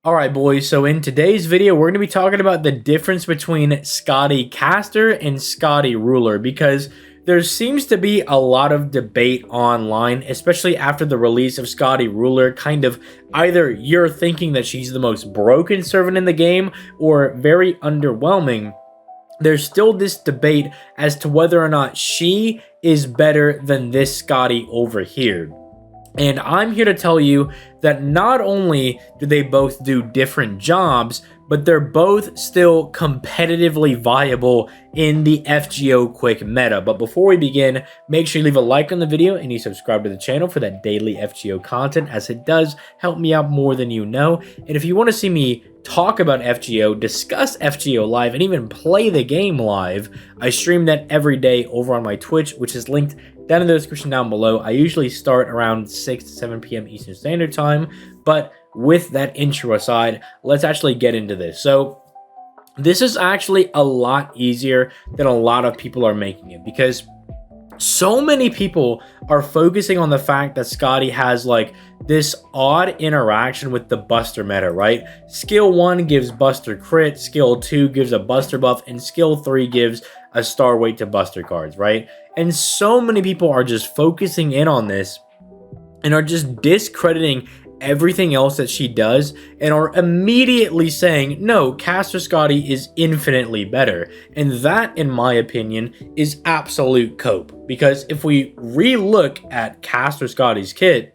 Alright boys, so in today's video, we're going to be talking about the difference between Skadi Caster and Skadi Ruler, because there seems to be a lot of debate online, especially after the release of Skadi Ruler. Kind of either you're thinking that she's the most broken servant in the game, or very underwhelming. There's still this debate as to whether or not she is better than this Skadi over here. And I'm here to tell you that not only do they both do different jobs, but they're both still competitively viable in the FGO quick meta. But before we begin, make sure you leave a like on the video and you subscribe to the channel for that daily FGO content, as it does help me out more than you know. And if you want to see me talk about FGO, discuss FGO live, and even play the game live, I stream that every day over on my Twitch, which is linked down in the description down below. I usually start around 6 to 7 p.m. Eastern Standard Time. But with that intro aside, let's actually get into this. So this is actually a lot easier than a lot of people are making it, because so many people are focusing on the fact that Skadi has like this odd interaction with the Buster meta, right? Skill 1 gives Buster crit, Skill 2 gives a Buster buff, and Skill 3 gives a star weight to Buster cards, right? And so many people are just focusing in on this and are just discrediting everything else that she does, and are immediately saying, no, Caster Skadi is infinitely better. And that, in my opinion, is absolute cope. Because if we re-look at Caster Skadi's kit,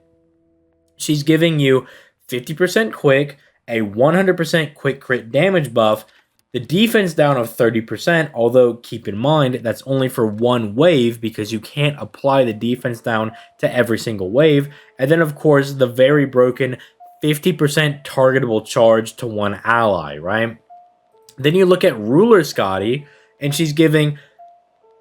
she's giving you 50% quick, a 100% quick crit damage buff, the defense down of 30%, although keep in mind that's only for one wave because you can't apply the defense down to every single wave. And then of course the very broken 50% targetable charge to one ally, right? Then you look at Ruler Skadi and she's giving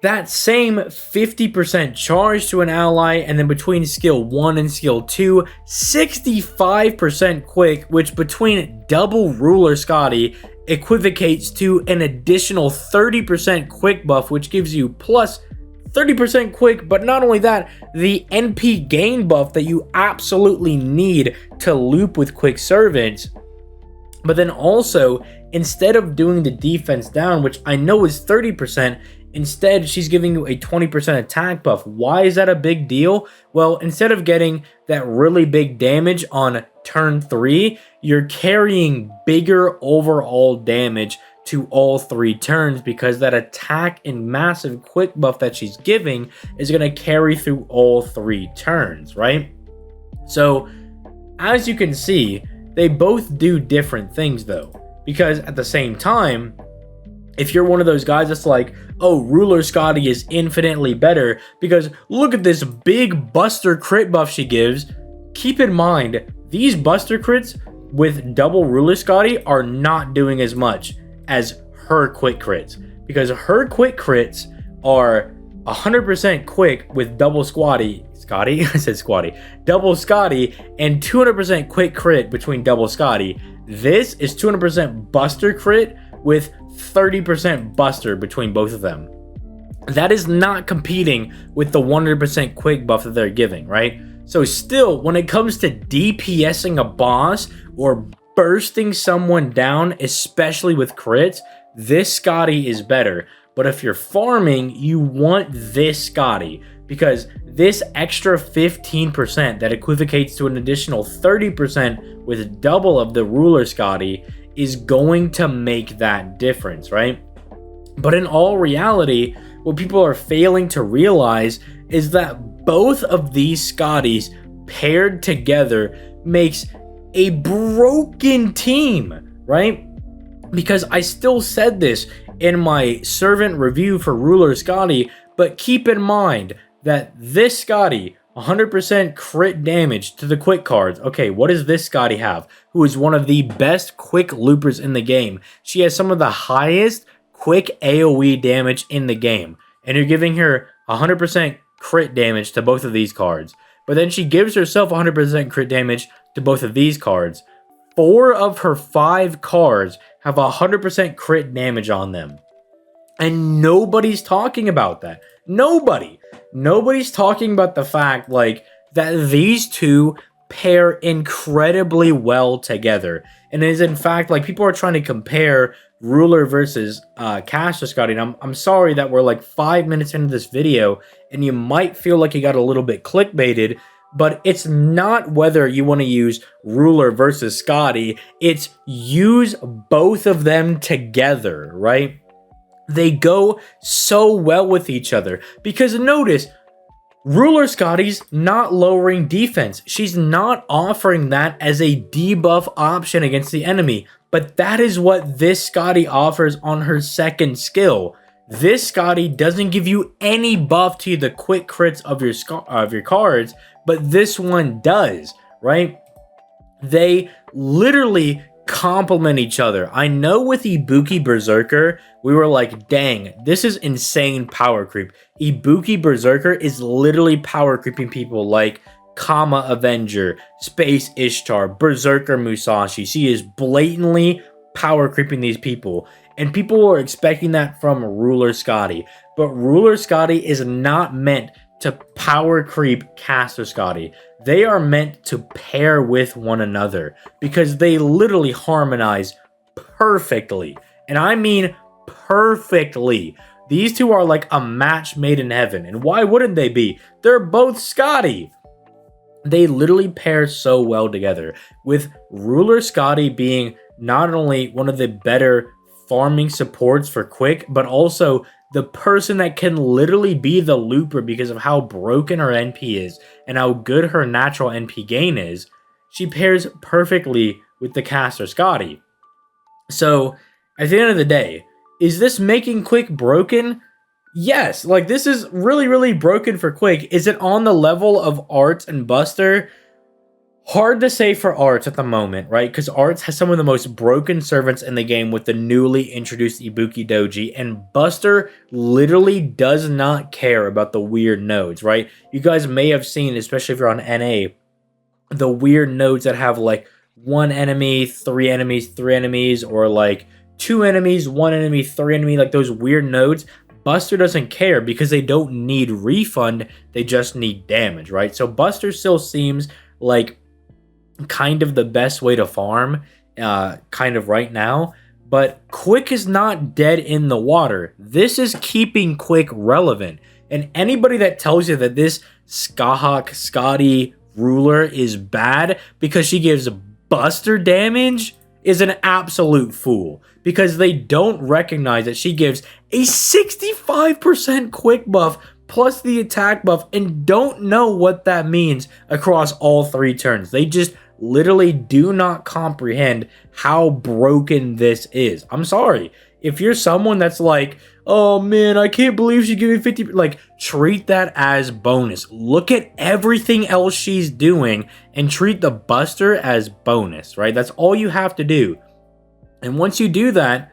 that same 50% charge to an ally, and then between skill 1 and skill 2, 65% quick, which between double Ruler Skadi equivocates to an additional 30% quick buff, which gives you plus 30% quick. But not only that, the NP gain buff that you absolutely need to loop with quick servants. But then also, instead of doing the defense down, which I know is 30%, instead, she's giving you a 20% attack buff. Why is that a big deal? Well, instead of getting that really big damage on turn 3, you're carrying bigger overall damage to all 3 turns, because that attack and massive quick buff that she's giving is going to carry through all 3 turns, right? So, as you can see, they both do different things though, because at the same time, if you're one of those guys that's like, oh, Ruler Skadi is infinitely better because look at this big Buster crit buff she gives, keep in mind, these Buster crits with double Ruler Skadi are not doing as much as her quick crits, because her quick crits are 100% quick with double Skadi, I said Skadi, double Skadi, and 200% quick crit between double Skadi. This is 200% Buster crit with 30% Buster between both of them. That is not competing with the 100% quick buff that they're giving, right? So still, when it comes to DPSing a boss or bursting someone down, especially with crits, this Skadi is better. But if you're farming, you want this Skadi, because this extra 15% that equivocates to an additional 30% with double of the Ruler Skadi is going to make that difference, right? But in all reality, what people are failing to realize is that both of these Skadis paired together makes a broken team, right? Because I still said this in my servant review for Ruler Skadi, but keep in mind that this Skadi, 100% crit damage to the quick cards. Okay, what does this Skadi have? Who is one of the best quick loopers in the game. She has some of the highest quick AoE damage in the game. And you're giving her 100% crit damage to both of these cards. But then she gives herself 100% crit damage to both of these cards. 4 of her 5 cards have 100% crit damage on them. And nobody's talking about that. Nobody's talking about the fact like that these two pair incredibly well together. And it is in fact, like, people are trying to compare Ruler versus Caster Skadi. And I'm sorry that we're like 5 minutes into this video and you might feel like you got a little bit clickbaited, but it's not whether you want to use Ruler versus Skadi, it's use both of them together, right? They go so well with each other because notice, Ruler Skadi's not lowering defense. She's not offering that as a debuff option against the enemy. But that is what this Skadi offers on her second skill. This Skadi doesn't give you any buff to the quick crits of your cards, but this one does, right? They literally complement each other. I know with Ibuki Berserker, we were like, dang, this is insane power creep. Ibuki Berserker is literally power creeping people like Kama Avenger, Space Ishtar, Berserker Musashi. She is blatantly power creeping these people. And people were expecting that from Ruler Skadi. But Ruler Skadi is not meant to power creep Caster Skadi. They are meant to pair with one another because they literally harmonize perfectly. And I mean perfectly. These two are like a match made in heaven. And why wouldn't they be? They're both Skadi. They literally pair so well together, with Ruler Skadi being not only one of the better farming supports for quick, but also the person that can literally be the looper because of how broken her NP is and how good her natural NP gain is. She pairs perfectly with the Caster Skadi. So at the end of the day, is this making quick broken? Yes, like this is really, really broken for quick. Is it on the level of Arts and Buster? Hard to say for Arts at the moment, right? Because Arts has some of the most broken servants in the game with the newly introduced Ibuki Doji, and Buster literally does not care about the weird nodes, right? You guys may have seen, especially if you're on NA, the weird nodes that have like one enemy, three enemies, or like two enemies, one enemy, three enemy, like those weird nodes. Buster doesn't care because they don't need refund, they just need damage, right? So Buster still seems like kind of the best way to farm kind of right now, but quick is not dead in the water. This is keeping quick relevant, and anybody that tells you that this Skadi Ruler is bad because she gives Buster damage is an absolute fool, because they don't recognize that she gives a 65% quick buff plus the attack buff and don't know what that means across all 3 turns. They just literally do not comprehend how broken this is. I'm sorry. If you're someone that's like, oh man, I can't believe she gave me 50, like, treat that as bonus. Look at everything else she's doing and treat the Buster as bonus, right? That's all you have to do. And once you do that,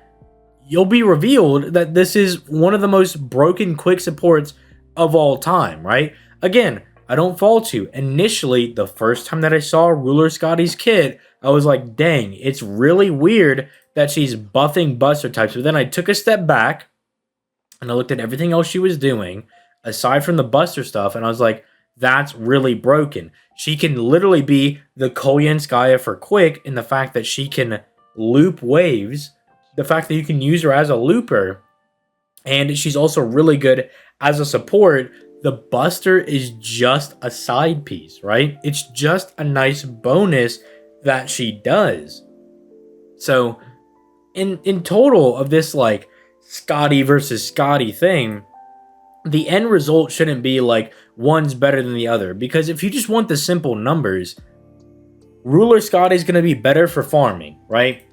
you'll be revealed that this is one of the most broken quick supports of all time, right? Again, I don't fault you. Initially, the first time that I saw Ruler Skadi's kit, I was like, dang, it's really weird that she's buffing Buster types. But then I took a step back and I looked at everything else she was doing, aside from the Buster stuff, and I was like, that's really broken. She can literally be the Koyenskaya for quick in the fact that she can loop waves, the fact that you can use her as a looper, and she's also really good as a support. The Buster is just a side piece, right? It's just a nice bonus that she does. So in total of this like Skadi versus Skadi thing, the end result shouldn't be like one's better than the other, because if you just want the simple numbers, Ruler Skadi is going to be better for farming, right?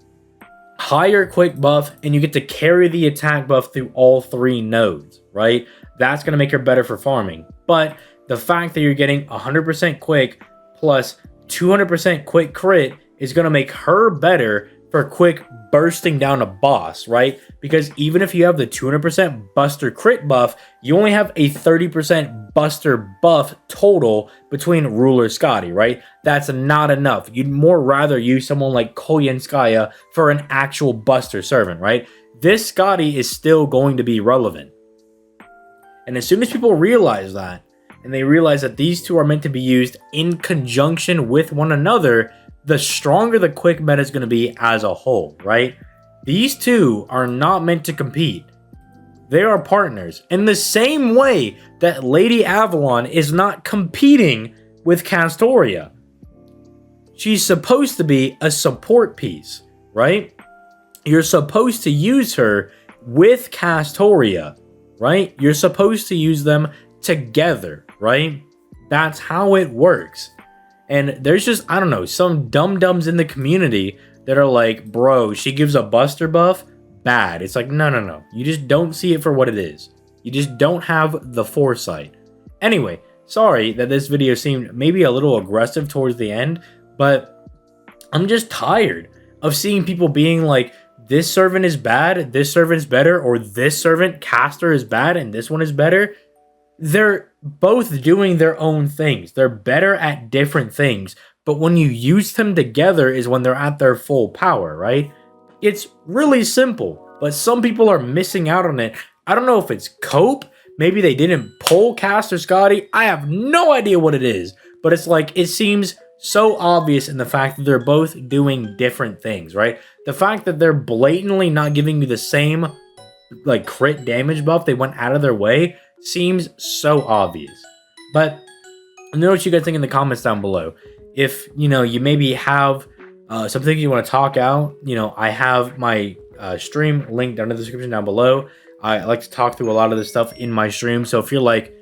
Higher quick buff, and you get to carry the attack buff through all 3 nodes, right? That's going to make her better for farming. But the fact that you're getting 100% quick plus 200% quick crit is going to make her better for quick bursting down a boss, right? Because even if you have the 200% Buster crit buff, you only have a 30% Buster buff total between Ruler Skadi, right? That's not enough. You'd more rather use someone like Koyenskaya for an actual Buster servant, right? This Skadi is still going to be relevant. And as soon as people realize that, and they realize that these two are meant to be used in conjunction with one another, the stronger the quick meta is going to be as a whole, right? These two are not meant to compete. They are partners. In the same way that Lady Avalon is not competing with Castoria. She's supposed to be a support piece, right? You're supposed to use her with Castoria, right? You're supposed to use them together, right? That's how it works. And there's just, I don't know, some dum-dums in the community that are like, bro, she gives a buster buff, bad. It's like, no. You just don't see it for what it is. You just don't have the foresight. Anyway, sorry that this video seemed maybe a little aggressive towards the end, but I'm just tired of seeing people being like, this servant is bad, this servant is better, or this servant caster is bad and this one is better. They're both doing their own things. They're better at different things, but when you use them together is when they're at their full power, right? It's really simple, but some people are missing out on it. I don't know if it's cope. Maybe they didn't pull Caster Skadi. I have no idea what it is, but it's like, it seems so obvious in the fact that they're both doing different things, right? The fact that they're blatantly not giving you the same like crit damage buff, they went out of their way, seems so obvious. But know what you guys think in the comments down below. If, you know, you maybe have some things you want to talk out, you know, I have my stream linked down in the description down below. I like to talk through a lot of this stuff in my stream. So if you're like,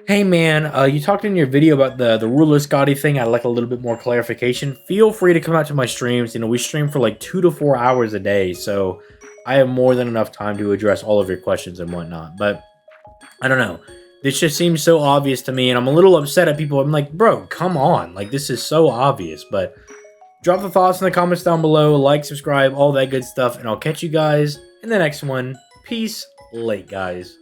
hey man, you talked in your video about the ruler Skadi thing, I'd like a little bit more clarification, feel free to come out to my streams. You know, we stream for like 2 to 4 hours a day, so I have more than enough time to address all of your questions and whatnot. But I don't know, this just seems so obvious to me, and I'm a little upset at people. I'm like, bro, come on, like, this is so obvious. But drop the thoughts in the comments down below, like, subscribe, all that good stuff, and I'll catch you guys in the next one. Peace, late guys.